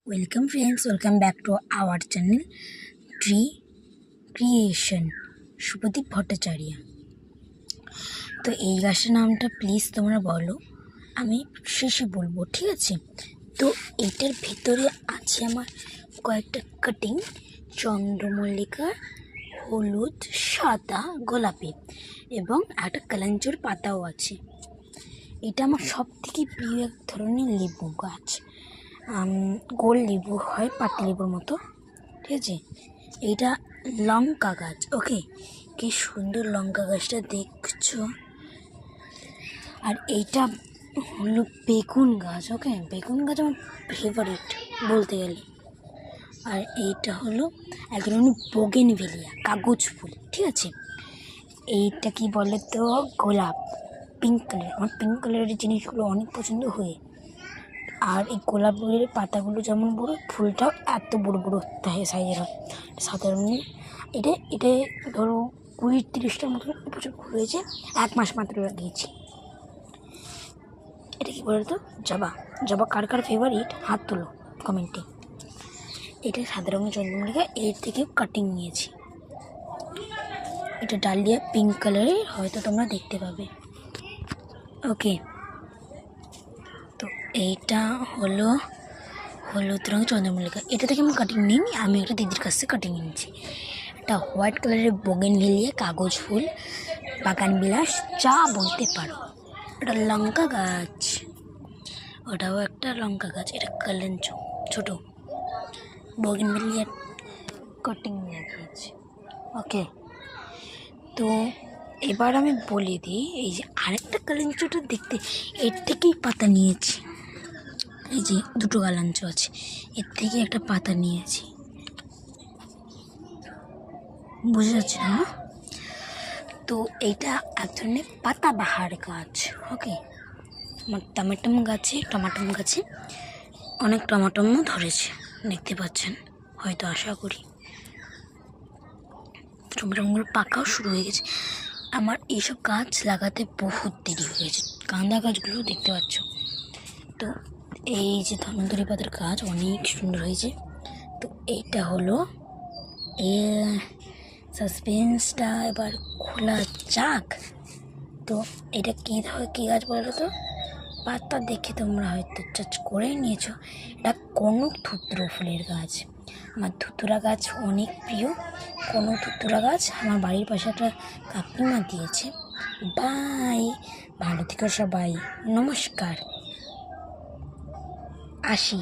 Welcome friends, welcome back to our channel tree creation Shubhadeep Bhattacharya. তো এই গাছের নামটা প্লিজ তোমরা বলো, আমি শেষে বলবো, ঠিক আছে? তো এটার ভিতরে আছে আমার কয়েকটা কাটিং, চন্দ্রমল্লিকা, হলুদ, সাদা, গোলাপি এবং একটা কালাঞ্চুর পাতাও আছে। এটা আমার সব থেকে প্রিয় এক ধরনের লেবু গাছ। গোল লেবু হয়, পাতি লেবুর মতো, ঠিক আছে? এইটা লঙ্কা গাছ। ওকে, কি সুন্দর লঙ্কা গাছটা দেখছো। আর এইটা হলো বেগুন গাছ। ওকে, বেগুন গাছ আমার ফেভারিট বলতে গেলে। আর এইটা হলো এক ধরনের বোগেনভেলিয়া, কাগজ ফুল, ঠিক আছে? এইটা কি বলে তো, গোলাপ, পিঙ্ক কালার। আমার পিঙ্ক কালারের জিনিসগুলো অনেক পছন্দ হয়। আর এই গোলাপের পাতাগুলো যেমন বড়ো, ফুলটাও এত বড় বড় সাইজের হয়। সাধারণ এটা ধরো 20-30টার মতো প্রচুর ফুল হয়েছে, 1 মাস মাত্র লাগিয়েছি। এটা কি বলতো, জবা। জবা কার কার ফেভারিট হাত তোলো কমেন্টে। এটা সাদা রঙের চন্দ্রমল্লিকা, এর থেকে কাটিং নিয়েছি। এটা ডালিয়া পিঙ্ক কালারের, হয়তো তোমরা দেখতে পাবে। ওকে, তো এইটা হলো হলুদ রঙের চন্দ্রমল্লিকা। এটা থেকে আমি কাটিং নিইনি, আমি একটা দিদির কাছ থেকে কাটিং নিয়েছি। এটা হোয়াইট কালারের বোগেনভেলিয়া, কাগজ ফুল, বাগান বিলাস, যা বলতে পারো। এটা লঙ্কা গাছ, ওটাও একটা লঙ্কা গাছ। এটা কালাঞ্চ ছোটো বোগেনভেলিয়ার কাটিং লাগিয়েছি। ওকে, তো এবার আমি বলে দিই, এই যে আরেকটা কালাঞ্চটা দেখতে, এর থেকেই পাতা নিয়েছি। এই যে দুটো কালাঞ্চ আছে, এর থেকে একটা পাতা নিয়েছি, বুঝে যাচ্ছে না? তো এইটা এক ধরনের পাতাবাহার গাছ। ওকে, আমার টমাটম গাছে অনেক টমাটমও ধরেছে, দেখতে পাচ্ছেন হয়তো, আশা করি। টমাটমগুলো পাকাও শুরু হয়ে গেছে। আমার এইসব গাছ লাগাতে বহুত দেরি হয়েছে। কাঁদা গাছগুলো দেখতে পাচ্ছ। তো এই যে ধন্বন্তরি পাতার গাছ অনেক সুন্দর হয়েছে। তো এইটা হলো সাসপেন্সটা এবার খোলা যাক। তো এটা কী গাছ বলো তো? পাতা দেখে তোমরা হয়তো চার্জ করে নিয়েছো, এটা কনক ধুতরা ফুলের গাছ। আমার ধুতুরা গাছ অনেক প্রিয়। কনক ধুতুরা গাছ আমার বাড়ির পাশে একটা কাকিমা দিয়েছে। বাই, ভালো থেকো সবাই, নমস্কার, আসি।